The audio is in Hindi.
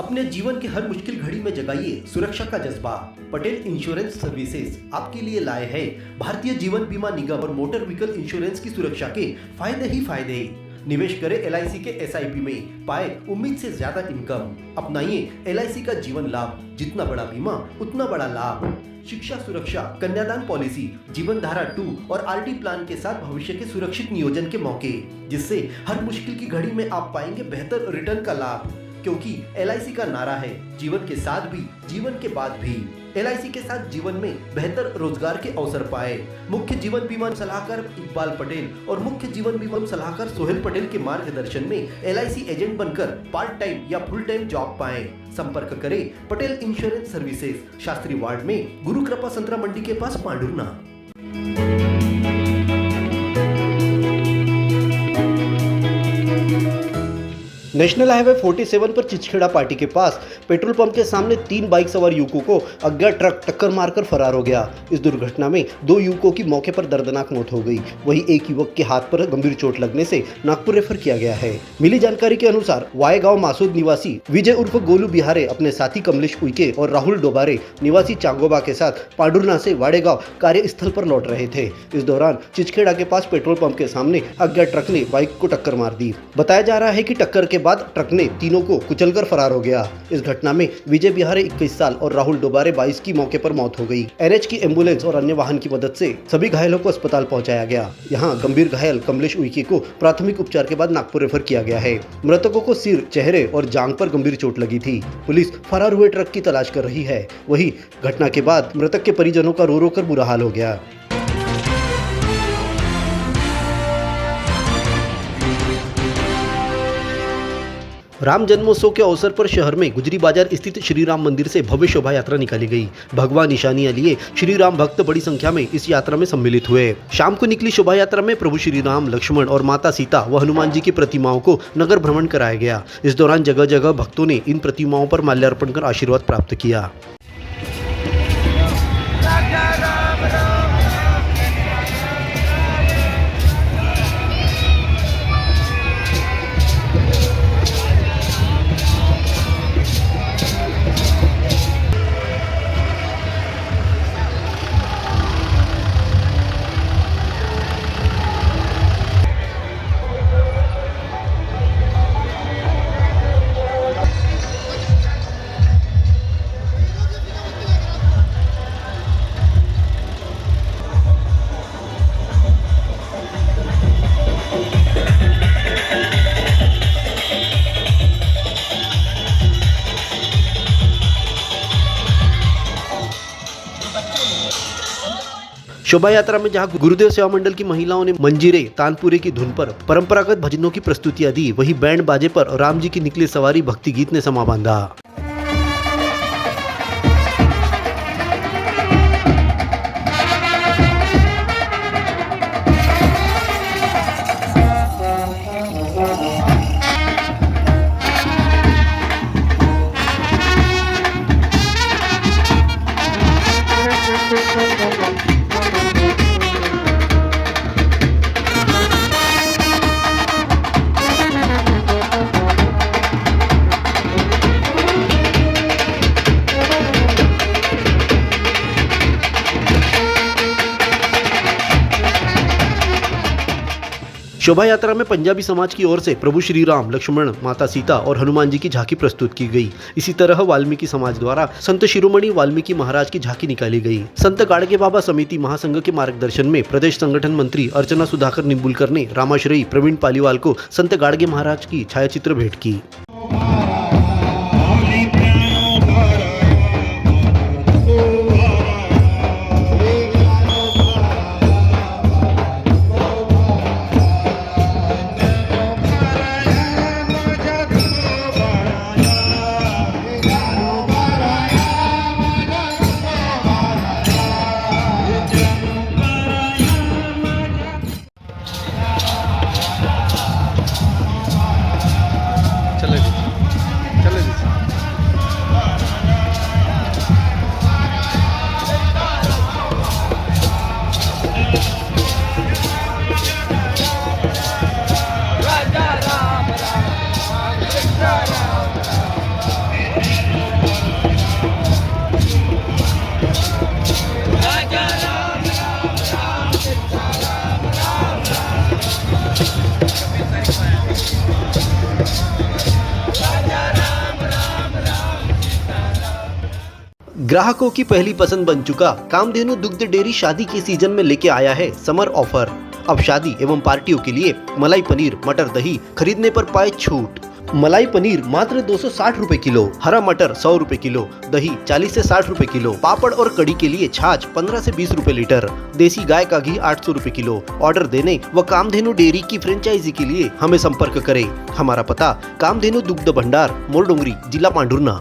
अपने जीवन की हर मुश्किल घड़ी में जगाइए सुरक्षा का जज्बा। पटेल इंश्योरेंस सर्विसेज आपके लिए लाए हैं भारतीय जीवन बीमा निगम और मोटर व्हीकल इंश्योरेंस की सुरक्षा के फायदे ही फायदे। निवेश करें LIC के SIP में, पाए उम्मीद से ज्यादा इनकम। अपनाइए LIC का जीवन लाभ, जितना बड़ा बीमा उतना बड़ा लाभ। शिक्षा सुरक्षा, कन्यादान पॉलिसी, जीवन धारा 2 और RD प्लान के साथ भविष्य के सुरक्षित नियोजन के मौके, जिससे हर मुश्किल की घड़ी में आप पाएंगे बेहतर रिटर्न का लाभ। क्योंकि LIC का नारा है जीवन के साथ भी जीवन के बाद भी। LIC के साथ जीवन में बेहतर रोजगार के अवसर पाए। मुख्य जीवन बीमा सलाहकार इकबाल पटेल और मुख्य जीवन बीमा सलाहकार सोहेल पटेल के मार्गदर्शन में LIC एजेंट बनकर पार्ट टाइम या फुल टाइम जॉब पाएं। संपर्क करें Patel insurance services, Shastri ward में, गुरु कृपा संतरा मंडी के पास, पांडुरना। नेशनल हाईवे 47 पर चिचखेड़ा पार्टी के पास पेट्रोल पंप के सामने 3 बाइक सवार युवकों को अज्ञात ट्रक टक्कर मारकर फरार हो गया। इस दुर्घटना में 2 युवकों की मौके पर दर्दनाक मौत हो गई। वहीं एक युवक के हाथ पर गंभीर चोट लगने से नागपुर रेफर किया गया है। मिली जानकारी के अनुसार वायगांव मासूद निवासी विजय उर्फ गोलू बिहारे अपने साथी कमलेश उइके और राहुल डोबारे निवासी चांगोबा के साथ पांडुरना से वाडेगांव कार्यस्थल पर लौट रहे थे। इस दौरान चिचखेड़ा के पास पेट्रोल पंप के सामने अज्ञात ट्रक ने बाइक को टक्कर मार दी। बताया जा रहा है कि टक्कर के बाद ट्रक ने तीनों को कुचलकर फरार हो गया। इस घटना में विजय बिहारे 21 साल और राहुल डोबारे 22 की मौके पर मौत हो गई। NH की एम्बुलेंस और अन्य वाहन की मदद से सभी घायलों को अस्पताल पहुंचाया गया। यहां गंभीर घायल कमलेश उइके को प्राथमिक उपचार के बाद नागपुर रेफर किया गया है। मृतकों को सिर, चेहरे और जांघ पर गंभीर चोट लगी थी। पुलिस फरार हुए ट्रक की तलाश कर रही है। वहीं घटना के बाद मृतक के परिजनों का रो रो कर बुरा हाल हो गया। राम जन्मोत्सव के अवसर पर शहर में गुजरी बाजार स्थित श्री राम मंदिर से भव्य शोभा यात्रा निकाली गई। भगवा निशानियां लिए श्री राम भक्त बड़ी संख्या में इस यात्रा में सम्मिलित हुए। शाम को निकली शोभा यात्रा में प्रभु श्री राम, लक्ष्मण और माता सीता व हनुमान जी की प्रतिमाओं को नगर भ्रमण कराया गया। इस दौरान जगह जगह भक्तों ने इन प्रतिमाओं पर माल्यार्पण कर आशीर्वाद प्राप्त किया। शोभा यात्रा में जहां गुरुदेव सेवा मंडल की महिलाओं ने मंजीरे, तानपुरे की धुन पर परंपरागत भजनों की प्रस्तुतियां दी, वहीं बैंड बाजे पर राम जी की निकली सवारी भक्ति गीत ने समा बांधा। शोभा यात्रा में पंजाबी समाज की ओर से प्रभु श्री राम, लक्ष्मण, माता सीता और हनुमान जी की झांकी प्रस्तुत की गई। इसी तरह वाल्मीकि समाज द्वारा संत शिरोमणि वाल्मीकि महाराज की झांकी निकाली गई। संत गाड़गे बाबा समिति महासंघ के मार्गदर्शन में प्रदेश संगठन मंत्री अर्चना सुधाकर निंबुलकर ने रामाश्रयी प्रवीण पालीवाल को संत गाड़गे महाराज की छायाचित्र भेंट की। ग्राहकों की पहली पसंद बन चुका कामधेनु दुग्ध डेयरी शादी के सीजन में लेके आया है समर ऑफर। अब शादी एवं पार्टियों के लिए मलाई पनीर मटर दही खरीदने पर पाए छूट। मलाई पनीर मात्र 260 रुपए किलो, हरा मटर 100 रुपए किलो, दही 40 से 60 रुपए किलो, पापड़ और कड़ी के लिए छाछ 15 से 20 रुपए लीटर, देसी गाय का घी 800 रुपए किलो। ऑर्डर देने व कामधेनु डेयरी की फ्रेंचाइजी के लिए हमें संपर्क करें। हमारा पता कामधेनु दुग्ध भंडार, मोरडोंगरी, जिला पांढुर्णा।